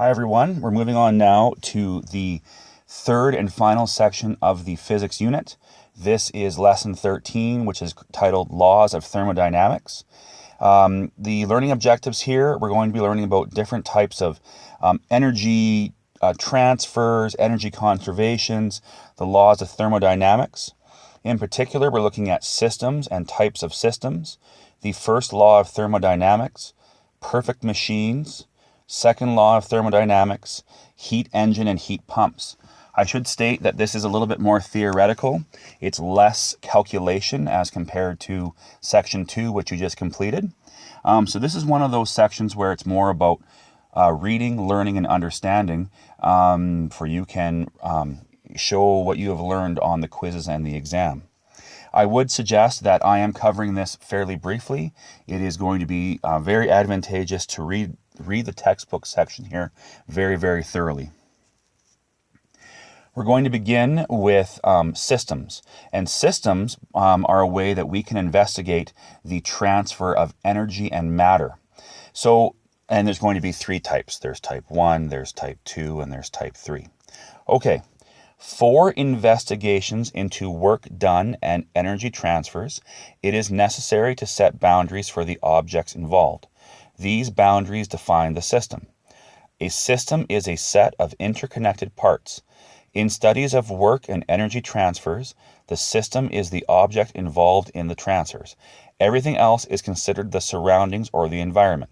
Hi everyone, we're moving on now to the third and final section of the physics unit. This is lesson 13, which is titled Laws of Thermodynamics. The learning objectives here, we're going to be learning about different types of energy transfers, energy conservations, the laws of thermodynamics. In particular, we're looking at systems and types of systems, the first law of thermodynamics, perfect machines, second law of thermodynamics, heat engine and heat pumps. I should state that this is a little bit more theoretical. It's less calculation as compared to section 2, which you just completed. So this is one of those sections where it's more about reading, learning, and understanding, for you can show what you have learned on the quizzes and the exam. I would suggest that I am covering this fairly briefly. It is going to be very advantageous to read the textbook section here very, very thoroughly. We're going to begin with systems. And systems are a way that we can investigate the transfer of energy and matter. And there's going to be three types. There's type 1, there's type 2, and there's type 3. Okay. For investigations into work done and energy transfers, it is necessary to set boundaries for the objects involved. These boundaries define the system. A system is a set of interconnected parts. In studies of work and energy transfers, the system is the object involved in the transfers. Everything else is considered the surroundings or the environment.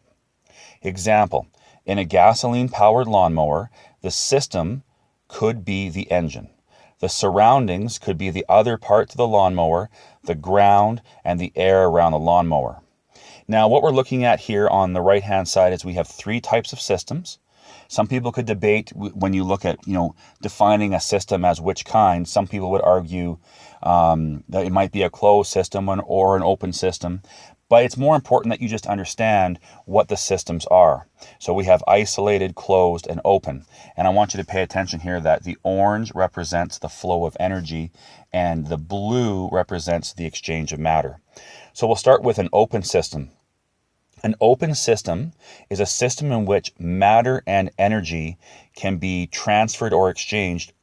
Example, in a gasoline-powered lawnmower, the system could be the engine. The surroundings could be the other parts of the lawnmower, the ground, and the air around the lawnmower. Now, what we're looking at here on the right-hand side is we have three types of systems. Some people could debate when you look at, defining a system as which kind. Some people would argue that it might be a closed system or an open system. But it's more important that you just understand what the systems are. So we have isolated, closed, and open. And I want you to pay attention here that the orange represents the flow of energy and the blue represents the exchange of matter. So we'll start with an open system. An open system is a system in which matter and energy can be transferred or exchanged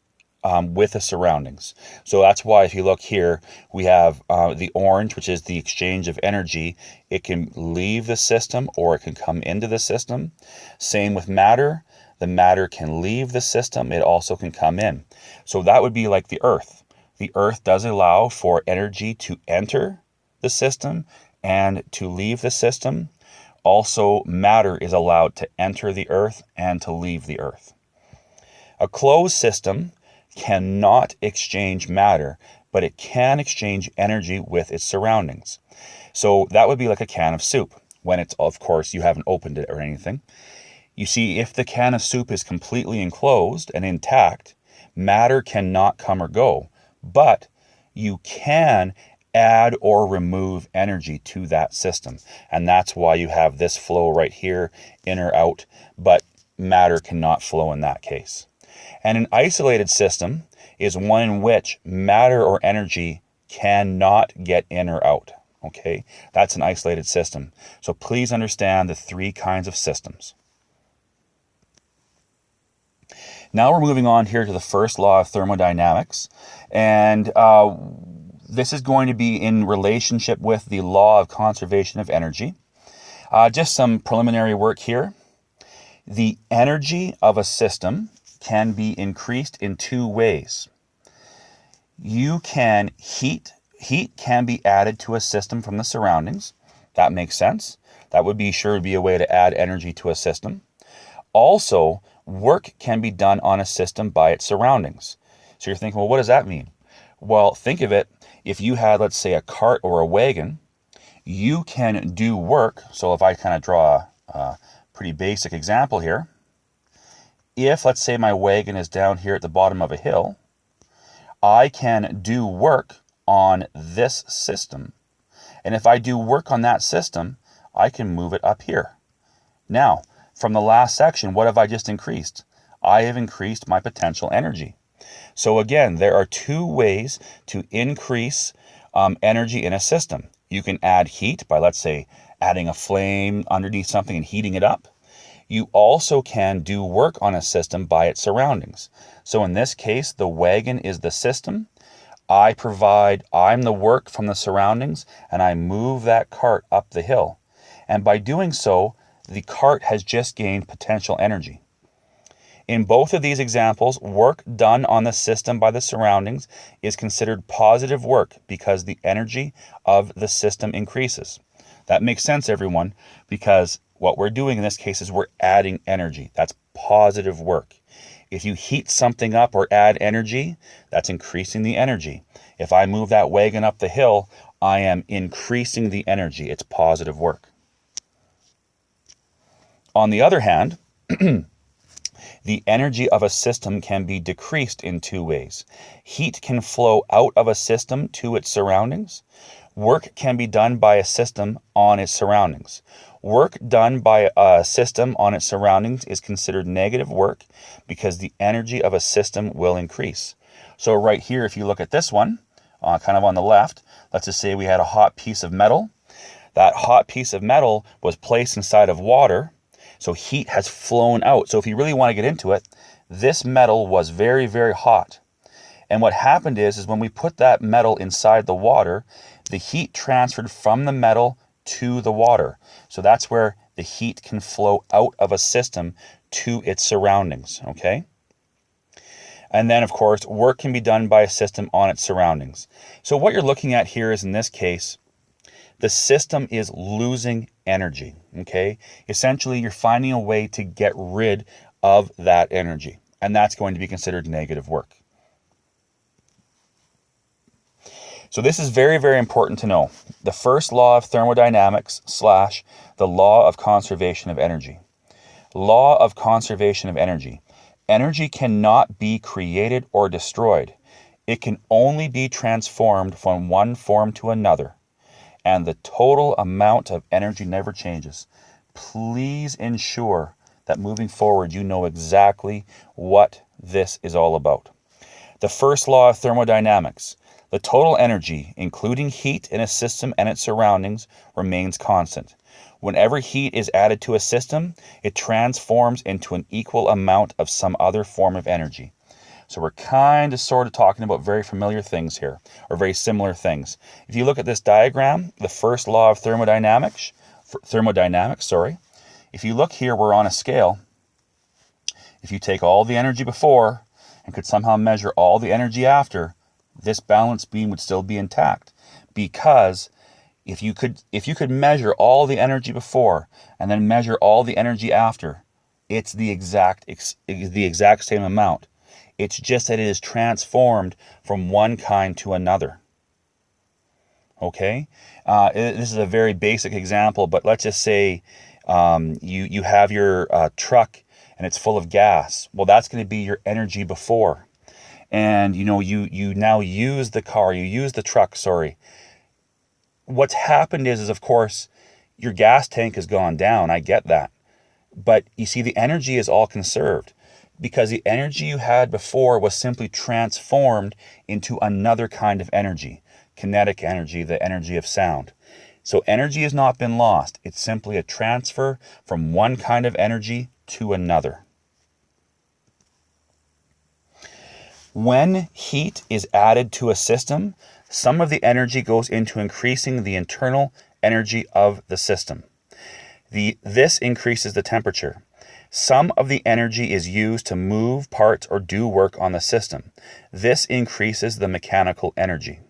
with the surroundings. So that's why if you look here, we have the orange, which is the exchange of energy. It can leave the system or it can come into the system. Same with matter. The matter can leave the system. It also can come in. So that would be like the earth. The earth does allow for energy to enter the system and to leave the system. Also, matter is allowed to enter the earth and to leave the earth. A closed system cannot exchange matter, but it can exchange energy with its surroundings. So that would be like a can of soup. When it's, of course, you haven't opened it or anything. You see, if the can of soup is completely enclosed and intact, matter cannot come or go, but you can add or remove energy to that system. And that's why you have this flow right here, in or out, but matter cannot flow in that case. And an isolated system is one in which matter or energy cannot get in or out. Okay, that's an isolated system. So please understand the three kinds of systems. Now we're moving on here to the first law of thermodynamics. And this is going to be in relationship with the law of conservation of energy. Just some preliminary work here. The energy of a system can be increased in two ways. Heat can be added to a system from the surroundings. That makes sense. That would be sure to be a way to add energy to a system. Also, work can be done on a system by its surroundings. So you're thinking, well, what does that mean? Well, think of it. If you had, let's say, a cart or a wagon, you can do work. So if I kind of draw a pretty basic example here, if, let's say, my wagon is down here at the bottom of a hill, I can do work on this system. And if I do work on that system, I can move it up here. Now, from the last section, what have I just increased? I have increased my potential energy. So again, there are two ways to increase energy in a system. You can add heat by, let's say, adding a flame underneath something and heating it up. You also can do work on a system by its surroundings. So in this case, the wagon is the system. I'm the work from the surroundings, and I move that cart up the hill. And by doing so, the cart has just gained potential energy. In both of these examples, work done on the system by the surroundings is considered positive work because the energy of the system increases. That makes sense, everyone, because what we're doing in this case is we're adding energy. That's positive work. If you heat something up or add energy, that's increasing the energy. If I move that wagon up the hill, I am increasing the energy. It's positive work. On the other hand, the energy of a system can be decreased in two ways. Heat can flow out of a system to its surroundings. Work can be done by a system on its surroundings. Work done by a system on its surroundings is considered negative work because the energy of a system will increase. So right here, if you look at this one, kind of on the left, let's just say we had a hot piece of metal. That hot piece of metal was placed inside of water, so heat has flown out. So if you really want to get into it, this metal was very, very hot. And what happened is when we put that metal inside the water, the heat transferred from the metal to the water. So that's where the heat can flow out of a system to its surroundings, okay? And then, of course, work can be done by a system on its surroundings. So what you're looking at here is, in this case, the system is losing energy, okay? Essentially, you're finding a way to get rid of that energy, and that's going to be considered negative work. So this is very, very important to know. The first law of thermodynamics / the law of conservation of energy. Law of conservation of energy. Energy cannot be created or destroyed. It can only be transformed from one form to another. And the total amount of energy never changes. Please ensure that moving forward you know exactly what this is all about. The first law of thermodynamics. The total energy, including heat in a system and its surroundings, remains constant. Whenever heat is added to a system, it transforms into an equal amount of some other form of energy. So we're kind of sort of talking about very familiar things here, or very similar things. If you look at this diagram, the first law of thermodynamics, if you look here, we're on a scale. If you take all the energy before and could somehow measure all the energy after, this balance beam would still be intact, because if you could measure all the energy before and then measure all the energy after, it's the exact same amount. It's just that it is transformed from one kind to another. Okay? This is a very basic example, but let's just say you have your truck and it's full of gas. Well, that's going to be your energy before. And you now use the truck. What's happened is of course your gas tank has gone down. I get that. But you see, the energy is all conserved because the energy you had before was simply transformed into another kind of energy, kinetic energy, the energy of sound. So energy has not been lost. It's simply a transfer from one kind of energy to another. When heat is added to a system, some of the energy goes into increasing the internal energy of the system. This increases the temperature. Some of the energy is used to move parts or do work on the system. This increases the mechanical energy.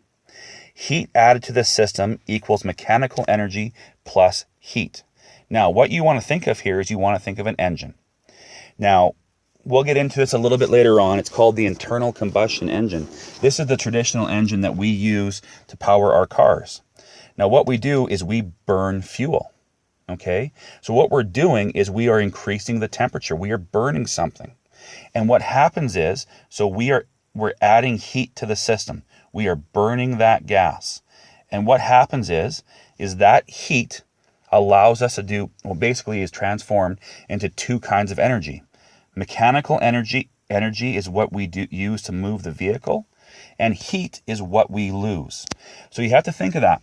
Heat added to the system equals mechanical energy plus heat. Now, what you want to think of here is you want to think of an engine. Now, we'll get into this a little bit later on. It's called the internal combustion engine. This is the traditional engine that we use to power our cars. Now, what we do is we burn fuel. Okay? So what we're doing is we are increasing the temperature. We are burning something. And what happens is, we're adding heat to the system. We are burning that gas. And what happens is that heat allows us to do, basically is transformed into two kinds of energy. Mechanical energy is what we use to move the vehicle, and heat is what we lose. So you have to think of that.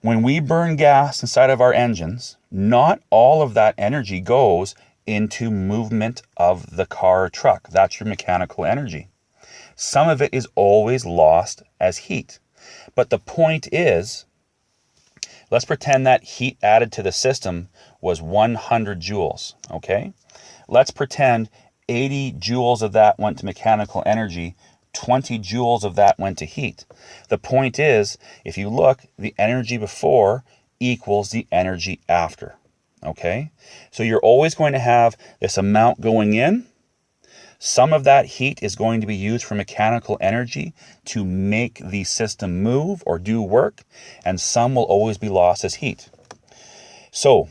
When we burn gas inside of our engines, Not all of that energy goes into movement of the car or truck. That's your mechanical energy. Some of it is always lost as heat. But the point is, let's pretend that heat added to the system was 100 joules, okay? Let's pretend 80 joules of that went to mechanical energy, 20 joules of that went to heat. The point is, if you look, the energy before equals the energy after, okay? So you're always going to have this amount going in. Some of that heat is going to be used for mechanical energy to make the system move or do work, and some will always be lost as heat. So,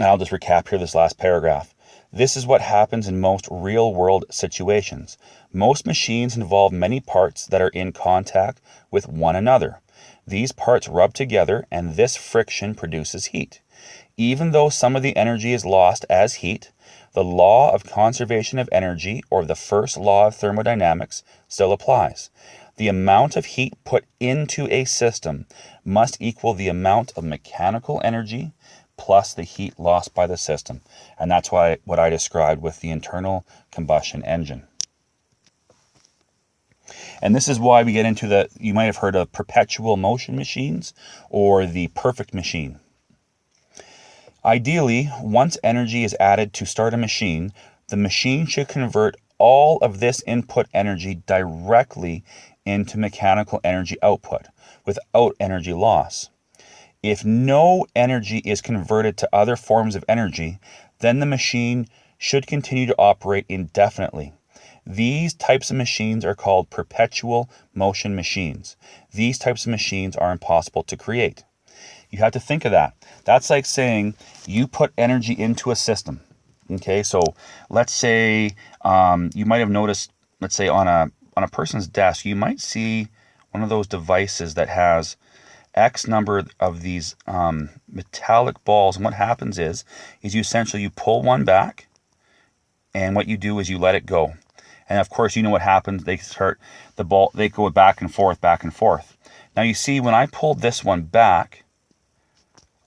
I'll just recap here this last paragraph. This is what happens in most real-world situations. Most machines involve many parts that are in contact with one another. These parts rub together, and this friction produces heat. Even though some of the energy is lost as heat, the law of conservation of energy, or the first law of thermodynamics, still applies. The amount of heat put into a system must equal the amount of mechanical energy plus the heat lost by the system. And that's what I described with the internal combustion engine. And this is why we get into you might have heard of perpetual motion machines or the perfect machine. Ideally, once energy is added to start a machine, the machine should convert all of this input energy directly into mechanical energy output without energy loss. If no energy is converted to other forms of energy, then the machine should continue to operate indefinitely. These types of machines are called perpetual motion machines. These types of machines are impossible to create. You have to think of that. That's like saying you put energy into a system. Okay, so let's say you might have noticed, let's say on a person's desk, you might see one of those devices that has X number of these metallic balls. And what happens is you essentially pull one back, and what you do is you let it go. And of course, you know what happens. They go back and forth, back and forth. Now you see, when I pulled this one back,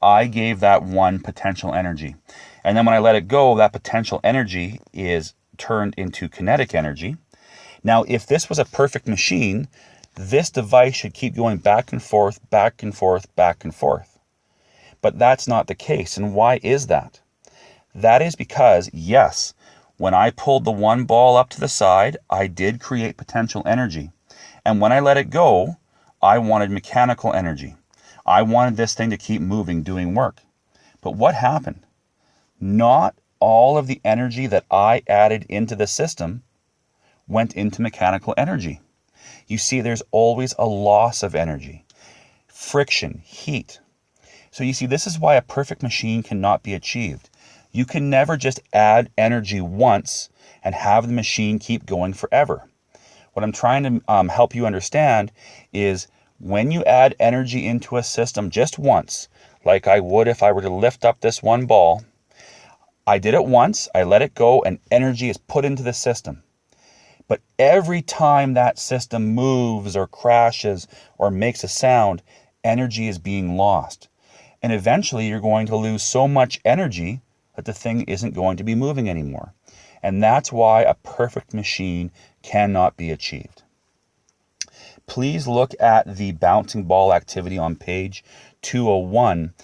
I gave that one potential energy. And then when I let it go, that potential energy is turned into kinetic energy. Now, if this was a perfect machine, this device should keep going back and forth, back and forth, back and forth. But that's not the case. And why is that? That is because, yes, when I pulled the one ball up to the side, I did create potential energy. And when I let it go, I wanted mechanical energy. I wanted this thing to keep moving, doing work. But what happened? Not all of the energy that I added into the system went into mechanical energy. You see, there's always a loss of energy, friction, heat. So you see, this is why a perfect machine cannot be achieved. You can never just add energy once and have the machine keep going forever. What I'm trying to help you understand is when you add energy into a system just once, like I would if I were to lift up this one ball, I did it once, I let it go, and energy is put into the system. But every time that system moves or crashes or makes a sound, energy is being lost. And eventually you're going to lose so much energy that the thing isn't going to be moving anymore. And that's why a perfect machine cannot be achieved. Please look at the bouncing ball activity on page 201.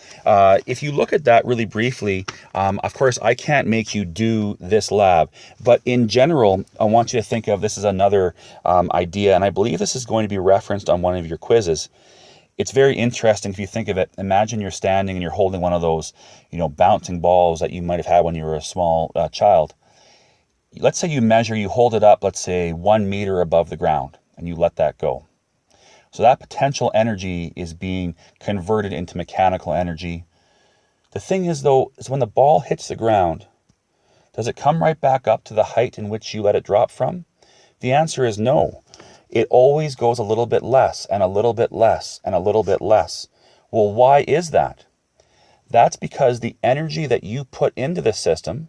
If you look at that really briefly, of course, I can't make you do this lab, but in general, I want you to think of this as another idea, and I believe this is going to be referenced on one of your quizzes. It's very interesting if you think of it. Imagine you're standing and you're holding one of those, bouncing balls that you might have had when you were a small child. Let's say you hold it up, let's say 1 meter above the ground, and you let that go. So that potential energy is being converted into mechanical energy. The thing is, though, is when the ball hits the ground, does it come right back up to the height in which you let it drop from? The answer is no. It always goes a little bit less and a little bit less and a little bit less. Well, why is that? That's because the energy that you put into the system,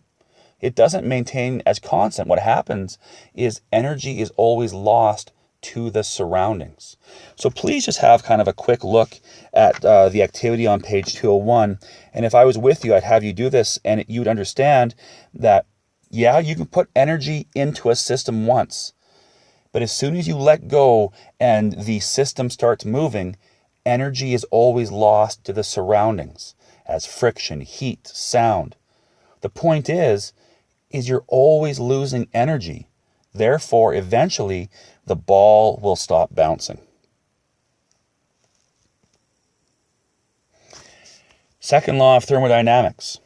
it doesn't maintain as constant. What happens is energy is always lost to the surroundings. So please just have kind of a quick look at the activity on page 201. And if I was with you, I'd have you do this and you'd understand that, yeah, you can put energy into a system once, but as soon as you let go and the system starts moving, energy is always lost to the surroundings as friction, heat, sound. The point is you're always losing energy. Therefore, eventually, the ball will stop bouncing. Second law of thermodynamics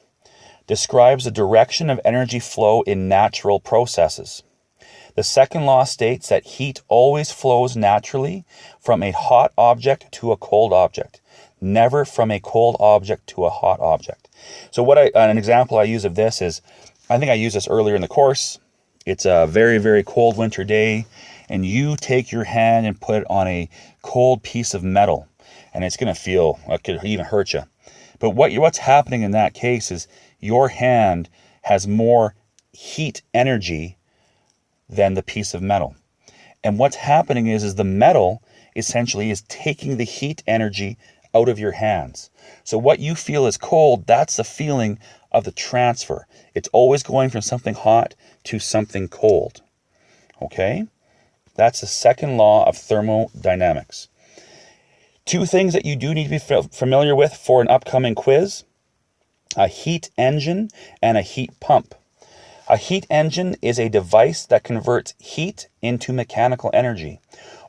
describes the direction of energy flow in natural processes. The second law states that heat always flows naturally from a hot object to a cold object, never from a cold object to a hot object. So an example I use of this is, I think I used this earlier in the course. It's a very, very cold winter day, and you take your hand and put it on a cold piece of metal, and it's going to feel, it could even hurt you. But what's happening in that case is your hand has more heat energy than the piece of metal. And what's happening is the metal essentially is taking the heat energy out of your hands. So what you feel is cold, that's the feeling of the transfer. It's always going from something hot to something cold. Okay? That's the second law of thermodynamics. Two things that you do need to be familiar with for an upcoming quiz: a heat engine and a heat pump. A heat engine is a device that converts heat into mechanical energy.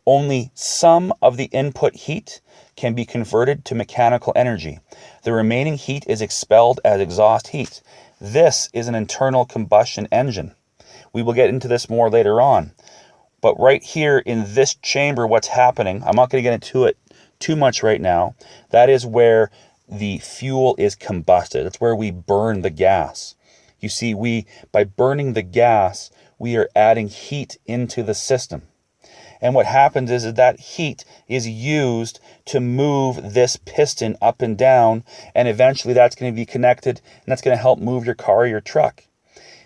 Only some of the input heat can be converted to mechanical energy. The remaining heat is expelled as exhaust heat. This is an internal combustion engine. We will get into this more later on. But right here in this chamber, what's happening, I'm not going to get into it too much right now. That is where the fuel is combusted. That's where we burn the gas. You see, by burning the gas, we are adding heat into the system. And what happens is that heat is used to move this piston up and down, and eventually that's going to be connected, and that's going to help move your car or your truck.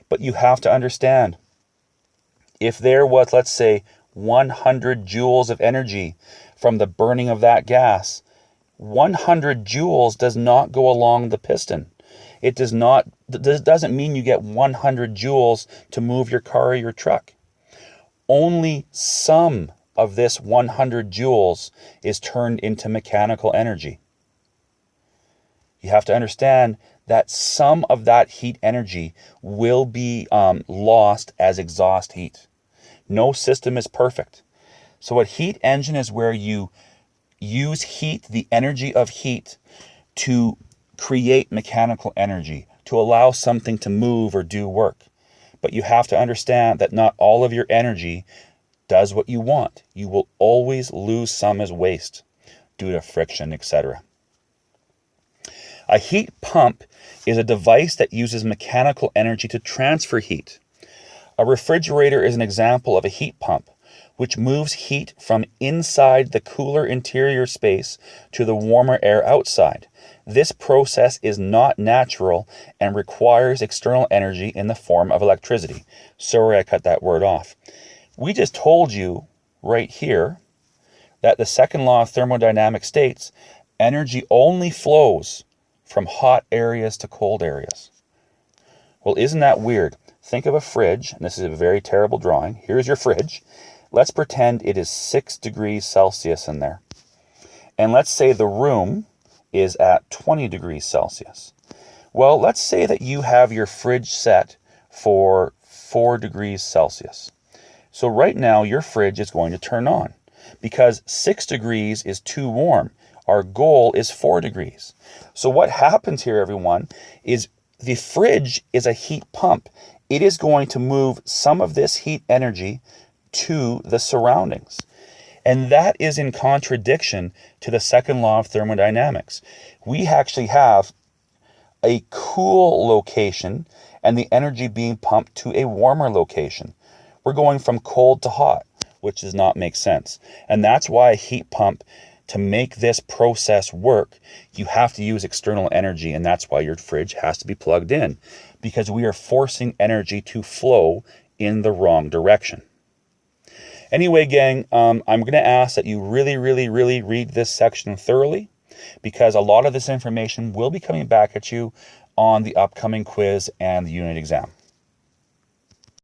But you have to understand, if there was, let's say, 100 joules of energy from the burning of that gas, 100 joules does not go along the piston. It doesn't mean you get 100 joules to move your car or your truck. Only some of this 100 joules is turned into mechanical energy. You have to understand that some of that heat energy will be lost as exhaust heat. No system is perfect. So a heat engine is where you use heat, the energy of heat, to create mechanical energy, to allow something to move or do work. But you have to understand that not all of your energy does what you want. You will always lose some as waste due to friction, etc. A heat pump is a device that uses mechanical energy to transfer heat. A refrigerator is an example of a heat pump, which moves heat from inside the cooler interior space to the warmer air outside. This process is not natural and requires external energy in the form of electricity. Sorry, I cut that word off. We just told you right here that the second law of thermodynamics states energy only flows from hot areas to cold areas. Well, isn't that weird? Think of a fridge, and this is a very terrible drawing. Here's your fridge. Let's pretend it is 6 degrees Celsius in there. And let's say the room is at 20 degrees Celsius. Well, let's say that you have your fridge set for 4 degrees Celsius. So right now your fridge is going to turn on because 6 degrees is too warm. Our goal is 4 degrees. So what happens here, everyone, is the fridge is a heat pump. It is going to move some of this heat energy to the surroundings. And that is in contradiction to the second law of thermodynamics. We actually have a cool location and the energy being pumped to a warmer location. We're going from cold to hot, which does not make sense. And that's why a heat pump, to make this process work, you have to use external energy, and that's why your fridge has to be plugged in, because we are forcing energy to flow in the wrong direction. Anyway, gang, I'm going to ask that you really, really, really read this section thoroughly, because a lot of this information will be coming back at you on the upcoming quiz and the unit exam.